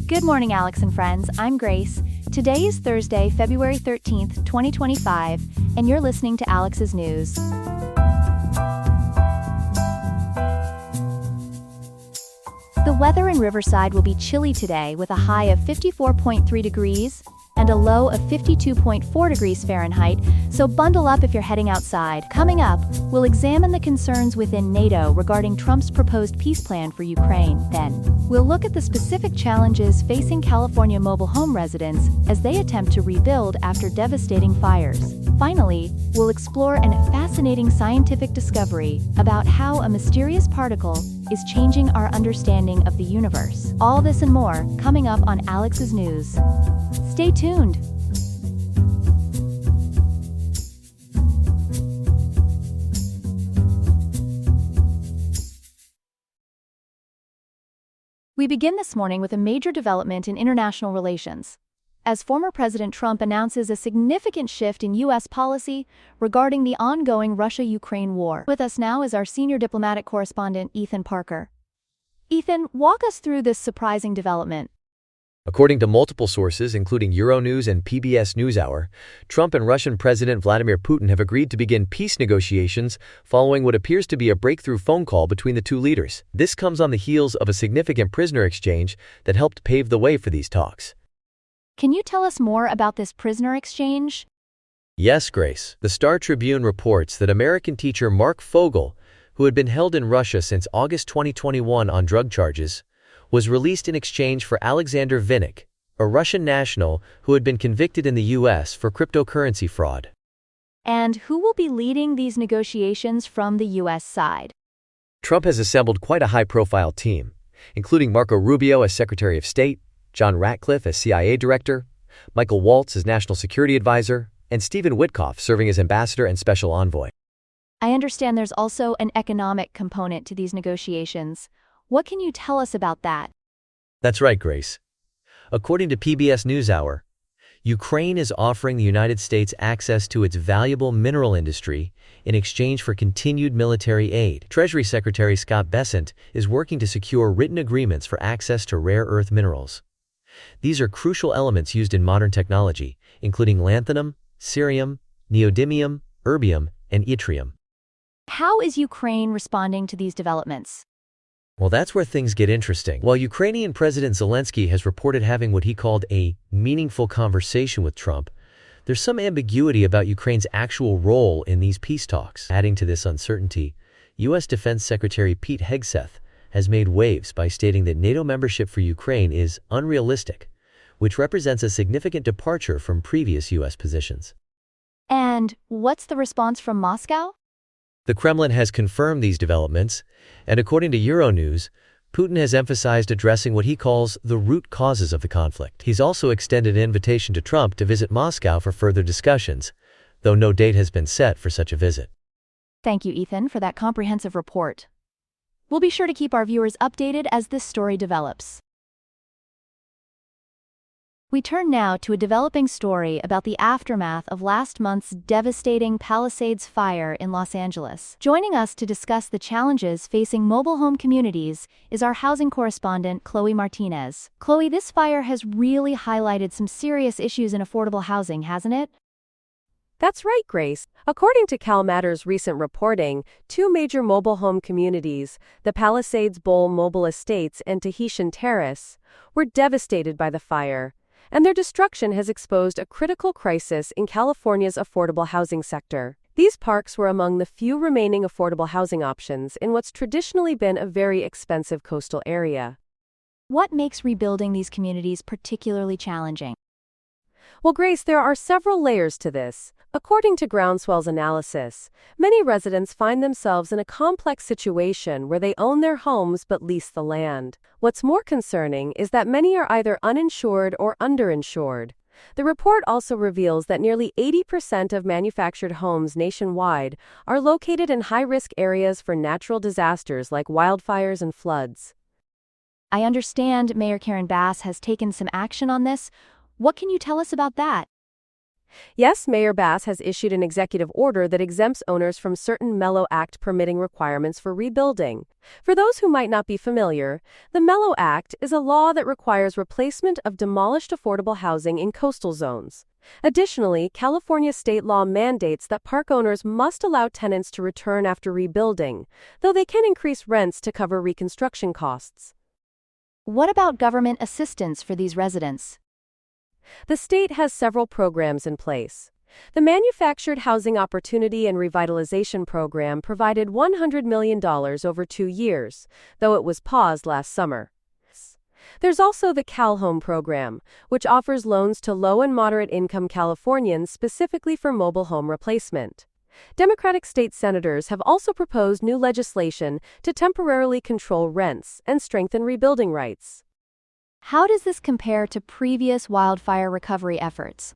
Good morning, Alex and friends. I'm Grace. Today is Thursday, February 13th, 2025, and you're listening to Alex's News. The weather in Riverside will be chilly today with a high of 54.3 degrees and a low of 52.4 degrees Fahrenheit, so bundle up if you're heading outside. Coming up, we'll examine the concerns within NATO regarding Trump's proposed peace plan for Ukraine. Then, we'll look at the specific challenges facing California mobile home residents as they attempt to rebuild after devastating fires. Finally, we'll explore an fascinating scientific discovery about how a mysterious particle is changing our understanding of the universe. All this and more coming up on Alex's News. Stay tuned. We begin this morning with a major development in international relations, as former President Trump announces a significant shift in U.S. policy regarding the ongoing Russia-Ukraine war. With us now is our senior diplomatic correspondent, Ethan Parker. Ethan, walk us through this surprising development. According to multiple sources, including Euronews and PBS NewsHour, Trump and Russian President Vladimir Putin have agreed to begin peace negotiations following what appears to be a breakthrough phone call between the two leaders. This comes on the heels of a significant prisoner exchange that helped pave the way for these talks. Can you tell us more about this prisoner exchange? Yes, Grace. The Star Tribune reports that American teacher Mark Fogel, who had been held in Russia since August 2021 on drug charges, was released in exchange for Alexander Vinnik, a Russian national who had been convicted in the U.S. for cryptocurrency fraud. And who will be leading these negotiations from the U.S. side? Trump has assembled quite a high-profile team, including Marco Rubio as Secretary of State, John Ratcliffe as CIA Director, Michael Waltz as National Security Advisor, and Stephen Witkoff serving as Ambassador and Special Envoy. I understand there's also an economic component to these negotiations. What can you tell us about that? That's right, Grace. According to PBS NewsHour, Ukraine is offering the United States access to its valuable mineral industry in exchange for continued military aid. Treasury Secretary Scott Bessent is working to secure written agreements for access to rare earth minerals. These are crucial elements used in modern technology, including lanthanum, cerium, neodymium, erbium, and yttrium. How is Ukraine responding to these developments? Well, that's where things get interesting. While Ukrainian President Zelensky has reported having what he called a meaningful conversation with Trump, there's some ambiguity about Ukraine's actual role in these peace talks. Adding to this uncertainty, U.S. Defense Secretary Pete Hegseth has made waves by stating that NATO membership for Ukraine is unrealistic, which represents a significant departure from previous U.S. positions. And what's the response from Moscow? The Kremlin has confirmed these developments, and according to Euronews, Putin has emphasized addressing what he calls the root causes of the conflict. He's also extended an invitation to Trump to visit Moscow for further discussions, though no date has been set for such a visit. Thank you, Ethan, for that comprehensive report. We'll be sure to keep our viewers updated as this story develops. We turn now to a developing story about the aftermath of last month's devastating Palisades fire in Los Angeles. Joining us to discuss the challenges facing mobile home communities is our housing correspondent, Chloe Martinez. Chloe, this fire has really highlighted some serious issues in affordable housing, hasn't it? That's right, Grace. According to CalMatter's recent reporting, two major mobile home communities, the Palisades Bowl Mobile Estates and Tahitian Terrace, were devastated by the fire, and their destruction has exposed a critical crisis in California's affordable housing sector. These parks were among the few remaining affordable housing options in what's traditionally been a very expensive coastal area. What makes rebuilding these communities particularly challenging? Well, Grace, there are several layers to this. According to Groundswell's analysis, many residents find themselves in a complex situation where they own their homes but lease the land. What's more concerning is that many are either uninsured or underinsured. The report also reveals that nearly 80% of manufactured homes nationwide are located in high-risk areas for natural disasters like wildfires and floods. I understand Mayor Karen Bass has taken some action on this. What can you tell us about that? Yes, Mayor Bass has issued an executive order that exempts owners from certain Mellow Act permitting requirements for rebuilding. For those who might not be familiar, the Mellow Act is a law that requires replacement of demolished affordable housing in coastal zones. Additionally, California state law mandates that park owners must allow tenants to return after rebuilding, though they can increase rents to cover reconstruction costs. What about government assistance for these residents? The state has several programs in place. The Manufactured Housing Opportunity and Revitalization Program provided $100 million over 2 years, though it was paused last summer. There's also the Cal Home Program, which offers loans to low and moderate income Californians specifically for mobile home replacement. Democratic state senators have also proposed new legislation to temporarily control rents and strengthen rebuilding rights. How does this compare to previous wildfire recovery efforts?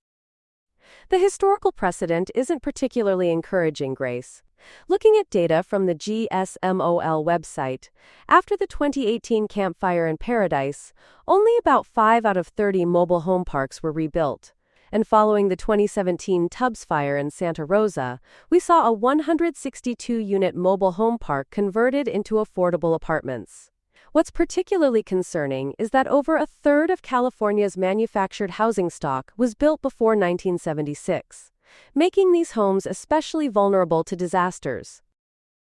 The historical precedent isn't particularly encouraging, Grace. Looking at data from the GSMOL website, after the 2018 Camp Fire in Paradise, only about 5 out of 30 mobile home parks were rebuilt. And following the 2017 Tubbs Fire in Santa Rosa, we saw a 162-unit mobile home park converted into affordable apartments. What's particularly concerning is that over a third of California's manufactured housing stock was built before 1976, making these homes especially vulnerable to disasters.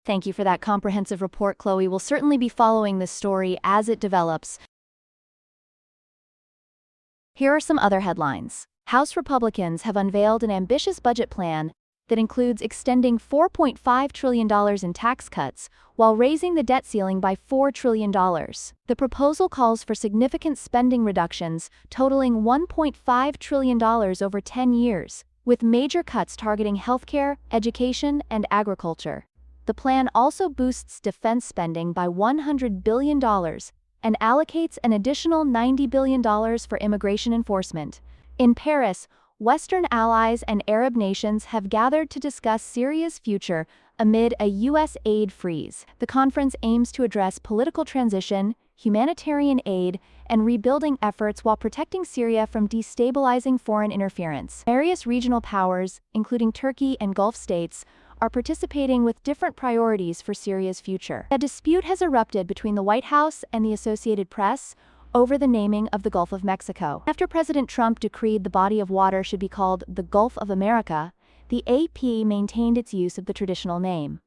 Thank you for that comprehensive report, Chloe. We'll certainly be following this story as it develops. Here are some other headlines. House Republicans have unveiled an ambitious budget plan that includes extending $4.5 trillion in tax cuts while raising the debt ceiling by $4 trillion. The proposal calls for significant spending reductions totaling $1.5 trillion over 10 years, with major cuts targeting healthcare, education, and agriculture. The plan also boosts defense spending by $100 billion and allocates an additional $90 billion for immigration enforcement. In Paris, Western allies and Arab nations have gathered to discuss Syria's future amid a U.S. aid freeze. The conference aims to address political transition, humanitarian aid, and rebuilding efforts while protecting Syria from destabilizing foreign interference. Various regional powers, including Turkey and Gulf states, are participating with different priorities for Syria's future. A dispute has erupted between the White House and the Associated Press over the naming of the Gulf of Mexico. After President Trump decreed the body of water should be called the Gulf of America, the AP maintained its use of the traditional name.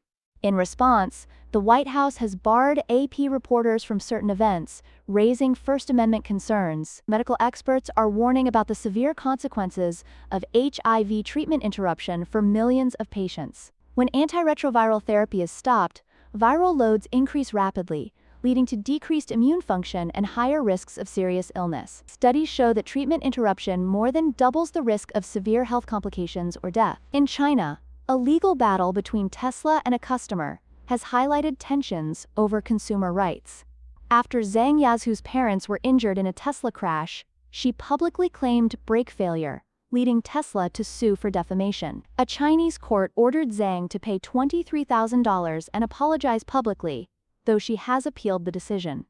In response, the White House has barred AP reporters from certain events, raising First Amendment concerns. Medical experts are warning about the severe consequences of HIV treatment interruption for millions of patients. When antiretroviral therapy is stopped, viral loads increase rapidly, leading to decreased immune function and higher risks of serious illness. Studies show that treatment interruption more than doubles the risk of severe health complications or death. In China, a legal battle between Tesla and a customer has highlighted tensions over consumer rights. After Zhang Yazhu's parents were injured in a Tesla crash, she publicly claimed brake failure, leading Tesla to sue for defamation. A Chinese court ordered Zhang to pay $23,000 and apologize publicly, though she has appealed the decision.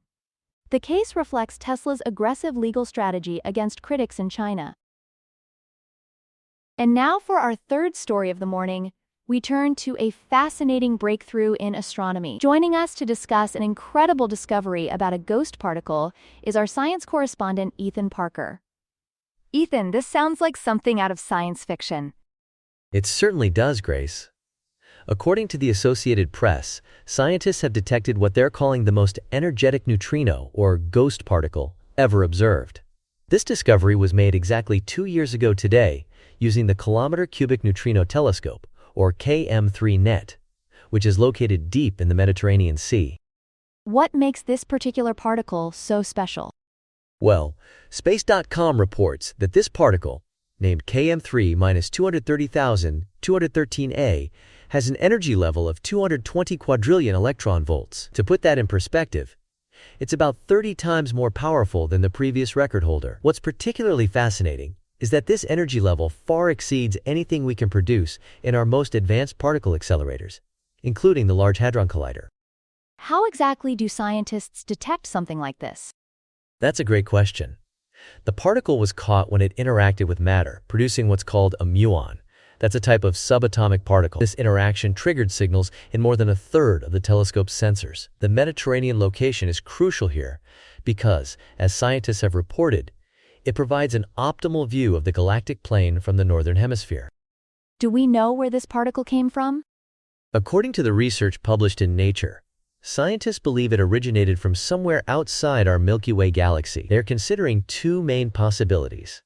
The case reflects Tesla's aggressive legal strategy against critics in China. And now for our third story of the morning, we turn to a fascinating breakthrough in astronomy. Joining us to discuss an incredible discovery about a ghost particle is our science correspondent Ethan Parker. Ethan, this sounds like something out of science fiction. It certainly does, Grace. According to the Associated Press, scientists have detected what they're calling the most energetic neutrino, or ghost particle, ever observed. This discovery was made exactly 2 years ago today using the Kilometer Cubic Neutrino Telescope, or KM3 NET, which is located deep in the Mediterranean Sea. What makes this particular particle so special? Well, Space.com reports that this particle, named KM3-230,213A, has an energy level of 220 quadrillion electron volts. To put that in perspective, it's about 30 times more powerful than the previous record holder. What's particularly fascinating is that this energy level far exceeds anything we can produce in our most advanced particle accelerators, including the Large Hadron Collider. How exactly do scientists detect something like this? That's a great question. The particle was caught when it interacted with matter, producing what's called a muon. That's a type of subatomic particle. This interaction triggered signals in more than a third of the telescope's sensors. The Mediterranean location is crucial here because, as scientists have reported, it provides an optimal view of the galactic plane from the northern hemisphere. Do we know where this particle came from? According to the research published in Nature, scientists believe it originated from somewhere outside our Milky Way galaxy. They're considering two main possibilities.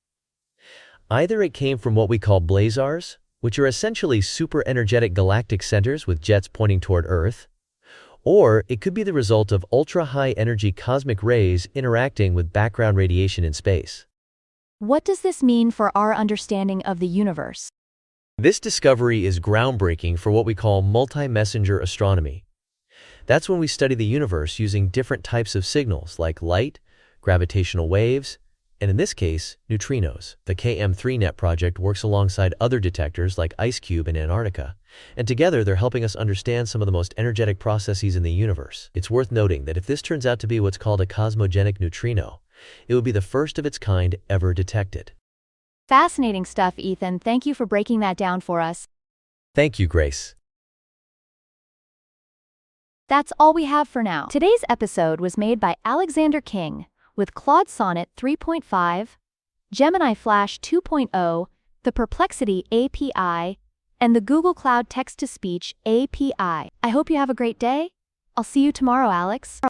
Either it came from what we call blazars, which are essentially super-energetic galactic centers with jets pointing toward Earth, or it could be the result of ultra-high-energy cosmic rays interacting with background radiation in space. What does this mean for our understanding of the universe? This discovery is groundbreaking for what we call multi-messenger astronomy. That's when we study the universe using different types of signals like light, gravitational waves, and in this case, neutrinos. The KM3Net project works alongside other detectors like IceCube in Antarctica, and together they're helping us understand some of the most energetic processes in the universe. It's worth noting that if this turns out to be what's called a cosmogenic neutrino, it would be the first of its kind ever detected. Fascinating stuff, Ethan. Thank you for breaking that down for us. Thank you, Grace. That's all we have for now. Today's episode was made by Alexander King with Claude Sonnet 3.5, Gemini Flash 2.0, the Perplexity API, and the Google Cloud Text-to-Speech API. I hope you have a great day. I'll see you tomorrow, Alex.